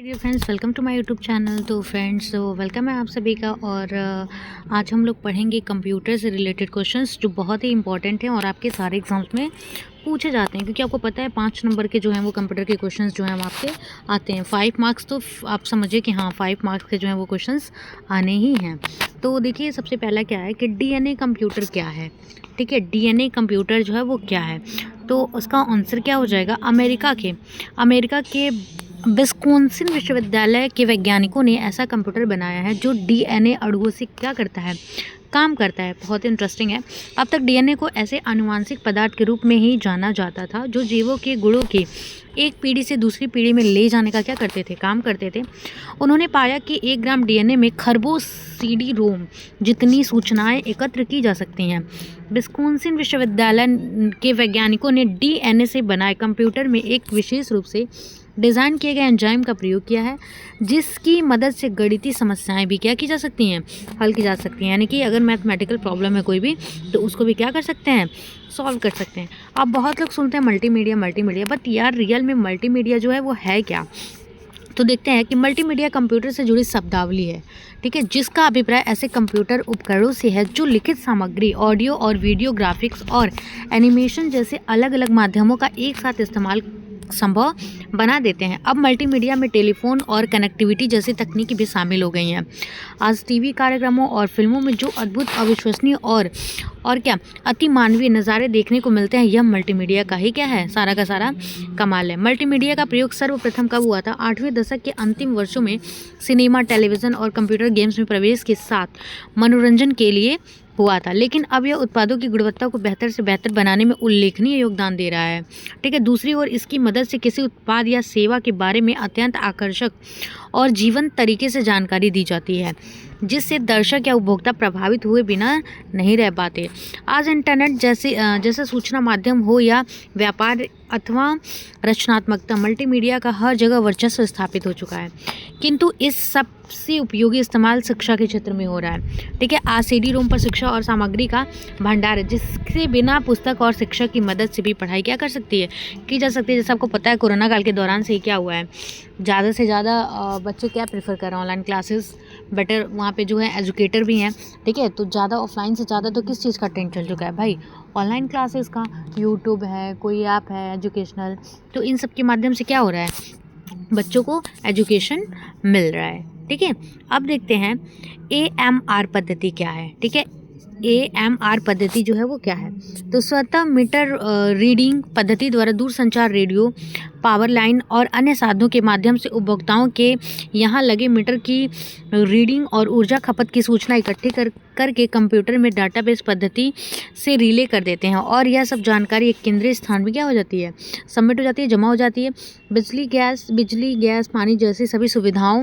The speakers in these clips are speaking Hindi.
Dear friends, welcome to my YouTube channel. तो फ्रेंड्स, वेलकम है आप सभी का। और आज हम लोग पढ़ेंगे कंप्यूटर से रिलेटेड क्वेश्चंस जो बहुत ही इंपॉर्टेंट हैं और आपके सारे एग्जाम्स में पूछे जाते हैं, क्योंकि आपको पता है 5 नंबर के जो हैं वो कंप्यूटर के क्वेश्चंस जो हैं वो आपके आते हैं। 5 मार्क्स तो आप समझिए कि हाँ 5 मार्क्स के जो हैं वो क्वेश्चंस आने ही हैं। तो देखिए, सबसे पहला क्या है कि डीएनए कंप्यूटर क्या है। ठीक है, डीएनए कंप्यूटर जो है वो क्या है, तो उसका आंसर क्या हो जाएगा। अमेरिका के विस्कॉन्सिन विश्वविद्यालय के वैज्ञानिकों ने ऐसा कंप्यूटर बनाया है जो डीएनए अणुओं से क्या करता है, काम करता है। बहुत इंटरेस्टिंग है। अब तक डीएनए को ऐसे आनुवांशिक पदार्थ के रूप में ही जाना जाता था जो जीवों के गुणों के एक पीढ़ी से दूसरी पीढ़ी में ले जाने का क्या करते थे, काम करते थे। उन्होंने पाया कि 1 ग्राम डीएनए में खरबों सीडी रोम जितनी सूचनाएं एकत्र की जा सकती हैं। विस्कॉन्सिन विश्वविद्यालय के वैज्ञानिकों ने डीएनए से बनाए कंप्यूटर में एक विशेष रूप से डिज़ाइन किए गए एंजाइम का प्रयोग किया है, जिसकी मदद से गणितीय समस्याएं भी क्या की जा सकती हैं, हल की जा सकती हैं। यानी कि अगर मैथमेटिकल प्रॉब्लम है कोई भी, तो उसको भी क्या कर सकते हैं, सॉल्व कर सकते हैं। अब बहुत लोग सुनते हैं मल्टीमीडिया, बट यार रियल में मल्टीमीडिया जो है वो है क्या। तो देखते हैं कि मल्टीमीडिया कंप्यूटर से जुड़ी शब्दावली है, ठीक है, जिसका अभिप्राय ऐसे कंप्यूटर उपकरणों से है जो लिखित सामग्री, ऑडियो और वीडियो, ग्राफिक्स और एनिमेशन जैसे अलग अलग माध्यमों का एक साथ इस्तेमाल संभव बना देते हैं। अब मल्टीमीडिया में टेलीफोन और कनेक्टिविटी जैसी तकनीकी भी शामिल हो गई हैं। आज टीवी कार्यक्रमों और फिल्मों में जो अद्भुत, अविश्वसनीय और क्या अति मानवीय नज़ारे देखने को मिलते हैं, यह मल्टीमीडिया का ही क्या है, सारा का सारा कमाल है। मल्टीमीडिया का प्रयोग सर्वप्रथम कब हुआ था? 8वें दशक के अंतिम वर्षों में सिनेमा, टेलीविज़न और कंप्यूटर गेम्स में प्रवेश के साथ मनोरंजन के लिए हुआ था, लेकिन अब यह उत्पादों की गुणवत्ता को बेहतर से बेहतर बनाने में उल्लेखनीय योगदान दे रहा है। ठीक है, दूसरी ओर इसकी मदद से किसी उत्पाद या सेवा के बारे में अत्यंत आकर्षक और जीवंत तरीके से जानकारी दी जाती है, जिससे दर्शक या उपभोक्ता प्रभावित हुए बिना नहीं रह पाते। आज इंटरनेट जैसे सूचना माध्यम हो या व्यापार अथवा रचनात्मकता, मल्टीमीडिया का हर जगह वर्चस्व स्थापित हो चुका है, किंतु इस सबसे उपयोगी इस्तेमाल शिक्षा के क्षेत्र में हो रहा है। ठीक है, आज सीडी रोम पर शिक्षा और सामग्री का भंडार है, जिससे बिना पुस्तक और शिक्षक की मदद से भी पढ़ाई क्या कर सकती है, की जा सकती है। जैसे आपको पता है कोरोना काल के दौरान से ही क्या हुआ है, ज़्यादा से ज़्यादा बच्चे क्या प्रेफर कर रहे हैं, ऑनलाइन क्लासेस बेटर। वहाँ पे जो है एजुकेटर भी हैं, ठीक है, तो ज़्यादा ऑफलाइन से ज़्यादा तो किस चीज़ का ट्रेंड चल चुका है भाई, ऑनलाइन क्लासेस का। यूट्यूब है, कोई ऐप है एजुकेशनल, तो इन सब के माध्यम से क्या हो रहा है, बच्चों को एजुकेशन मिल रहा है। ठीक है, अब देखते हैं AMR पद्धति क्या है। ठीक है, AMR पद्धति जो है वो क्या है, तो स्वतः मीटर रीडिंग पद्धति द्वारा दूरसंचार, रेडियो, पावर लाइन और अन्य साधनों के माध्यम से उपभोक्ताओं के यहाँ लगे मीटर की रीडिंग और ऊर्जा खपत की सूचना इकट्ठी करके कंप्यूटर में डाटाबेस पद्धति से रिले कर देते हैं, और यह सब जानकारी एक केंद्रीय स्थान में क्या हो जाती है, सबमिट हो जाती है, जमा हो जाती है। बिजली गैस पानी जैसी सभी सुविधाओं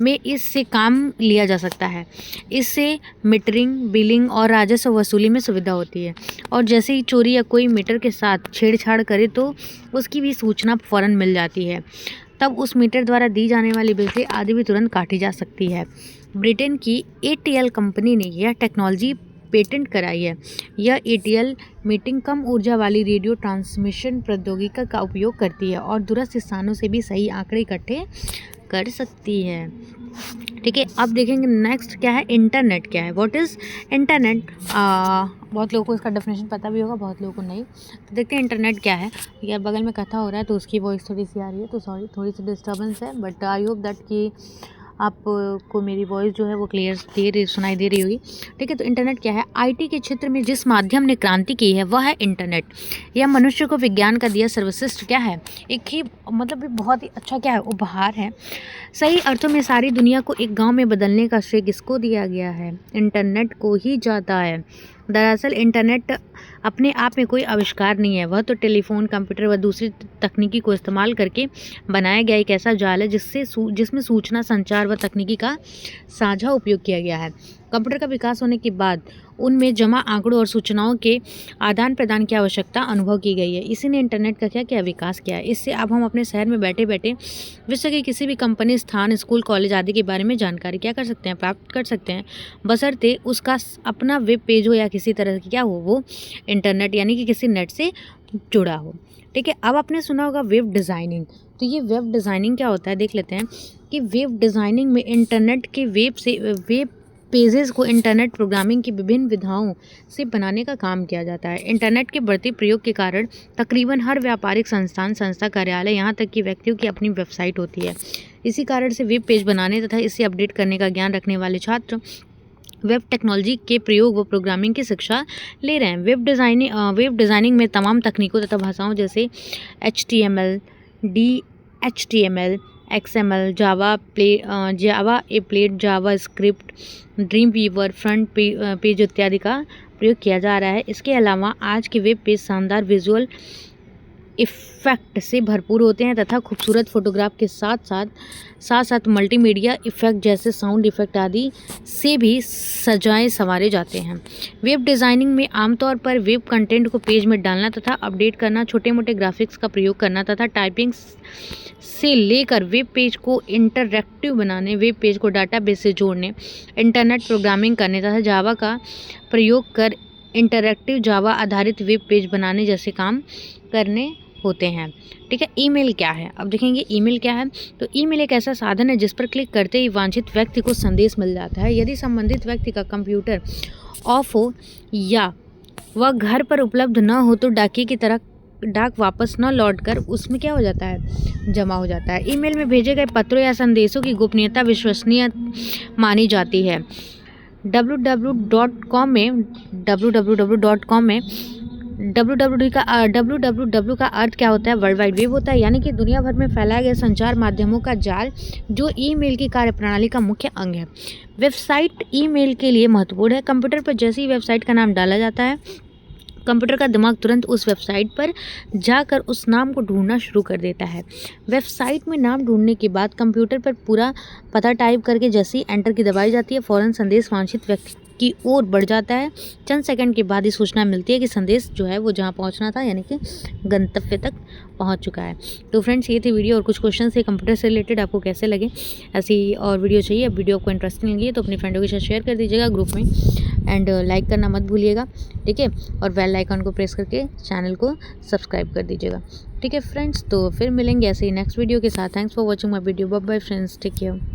में इससे काम लिया जा सकता है। इससे मीटरिंग, बिलिंग और राजस्व वसूली में सुविधा होती है, और जैसे ही चोरी या कोई मीटर के साथ छेड़छाड़ करे तो उसकी भी सूचना फ़ौरन मिल जाती है। तब उस मीटर द्वारा दी जाने वाली बिजली आदि भी तुरंत काटी जा सकती है। ब्रिटेन की ATL कंपनी ने यह टेक्नोलॉजी पेटेंट कराई है। यह ATL मीटिंग कम ऊर्जा वाली रेडियो ट्रांसमिशन प्रौद्योगिकी का उपयोग करती है और दूरस्थ स्थानों से भी सही आंकड़े इकट्ठे कर सकती है। ठीक है, अब देखेंगे नेक्स्ट क्या है, इंटरनेट क्या है। What is internet. बहुत लोगों को इसका डेफिनेशन पता भी होगा, बहुत लोगों को नहीं। तो देखते हैं इंटरनेट क्या है। यार बगल में कथा हो रहा है तो उसकी वॉइस थोड़ी सी आ रही है, तो सॉरी, थोड़ी सी डिस्टर्बेंस है, बट आई होप दैट कि आपको मेरी वॉइस जो है वो क्लियर सुनाई दे रही होगी। ठीक है, तो इंटरनेट क्या है। IT के क्षेत्र में जिस माध्यम ने क्रांति की है वह है इंटरनेट। यह मनुष्य को विज्ञान का दिया सर्वश्रेष्ठ क्या है, एक ही मतलब ये बहुत ही अच्छा क्या है, उपहार है। सही अर्थों में सारी दुनिया को एक गांव में बदलने का श्रेय किसको दिया गया है, इंटरनेट को ही जाता है। दरअसल इंटरनेट अपने आप में कोई आविष्कार नहीं है, वह तो टेलीफोन, कंप्यूटर व दूसरी तकनीकी को इस्तेमाल करके बनाया गया एक ऐसा जाल है जिसमें सूचना, संचार व तकनीकी का साझा उपयोग किया गया है। कंप्यूटर का विकास होने के बाद उनमें जमा आंकड़ों और सूचनाओं के आदान प्रदान की आवश्यकता अनुभव की गई है। इसी ने इंटरनेट का क्या विकास किया है। इससे अब हम अपने शहर में बैठे बैठे विश्व की किसी भी कंपनी, स्थान, स्कूल, कॉलेज आदि के बारे में जानकारी क्या कर सकते हैं, प्राप्त कर सकते हैं, बशर्ते उसका अपना वेब पेज हो या किसी तरह की क्या हो, वो इंटरनेट यानी कि किसी नेट से जुड़ा हो। ठीक है। अब आपने सुना होगा वेब डिज़ाइनिंग। तो ये वेब डिज़ाइनिंग क्या होता है देख लेते हैं कि वेब डिज़ाइनिंग में इंटरनेट के वेब पेजेस को इंटरनेट प्रोग्रामिंग की विभिन्न विधाओं से बनाने का काम किया जाता है। इंटरनेट के बढ़ते प्रयोग के कारण तकरीबन हर व्यापारिक संस्था कार्यालय यहाँ तक कि व्यक्तियों की अपनी वेबसाइट होती है। इसी कारण से वेब पेज बनाने तथा इसे अपडेट करने का ज्ञान रखने वाले छात्र वेब टेक्नोलॉजी के प्रयोग व प्रोग्रामिंग की शिक्षा ले रहे हैं। वेब डिज़ाइनिंग में तमाम तकनीकों तथा भाषाओं जैसे HTML, DHTML, XML, Java applet, JavaScript, Dreamweaver, FrontPage इत्यादि का प्रयोग किया जा रहा है। इसके अलावा आज के वेब पेज शानदार विजुअल इफ़ेक्ट से भरपूर होते हैं तथा खूबसूरत फोटोग्राफ के साथ साथ मल्टीमीडिया इफ़ेक्ट जैसे साउंड इफ़ेक्ट आदि से भी सजाए संवारे जाते हैं। वेब डिज़ाइनिंग में आमतौर पर वेब कंटेंट को पेज में डालना तथा अपडेट करना, छोटे मोटे ग्राफिक्स का प्रयोग करना तथा टाइपिंग से लेकर वेब पेज को इंटरैक्टिव बनाने, वेब पेज को डाटाबेस से जोड़ने, इंटरनेट प्रोग्रामिंग करने तथा जावा का प्रयोग कर इंटरैक्टिव जावा आधारित वेब पेज बनाने जैसे काम करने होते हैं। ठीक है। ईमेल क्या है, अब देखेंगे ईमेल क्या है। तो ईमेल एक ऐसा साधन है जिस पर क्लिक करते ही वांछित व्यक्ति को संदेश मिल जाता है। यदि संबंधित व्यक्ति का कंप्यूटर ऑफ हो या वह घर पर उपलब्ध न हो तो डाकिए की तरह डाक वापस न लौटकर उसमें क्या हो जाता है, जमा हो जाता है। ईमेल में भेजे गए पत्रों या संदेशों की गोपनीयता विश्वसनीय मानी जाती है। www.com में www का अर्थ क्या होता है, वर्ल्ड वाइड वेब होता है, यानी कि दुनिया भर में फैलाए गए संचार माध्यमों का जाल जो ईमेल की कार्यप्रणाली का मुख्य अंग है। वेबसाइट ईमेल के लिए महत्वपूर्ण है। कंप्यूटर पर जैसे ही वेबसाइट का नाम डाला जाता है, कंप्यूटर का दिमाग तुरंत उस वेबसाइट पर जाकर उस नाम को ढूंढना शुरू कर देता है। वेबसाइट में नाम ढूंढने के बाद कंप्यूटर पर पूरा पता टाइप करके जैसे ही एंटर की दबाई जाती है, फ़ौरन संदेश वांछित व्यक्ति की ओर बढ़ जाता है। चंद सेकंड के बाद ही सूचना मिलती है कि संदेश जो है वो जहाँ पहुँचना था यानी कि गंतव्य तक पहुँच चुका है। तो फ्रेंड्स, ये थी वीडियो और कुछ क्वेश्चन थे कंप्यूटर से रिलेटेड। आपको कैसे लगे? ऐसी और वीडियो चाहिए? अब वीडियो आपको इंटरेस्टिंग लगी तो अपनी फ्रेंडों के साथ शेयर कर दीजिएगा ग्रुप में, एंड लाइक करना मत भूलिएगा। ठीक है। और बेल आइकन को प्रेस करके चैनल को सब्सक्राइब कर दीजिएगा। ठीक है फ्रेंड्स, तो फिर मिलेंगे ऐसे ही नेक्स्ट वीडियो के साथ। Thanks for watching my video. Bye bye friends, take care.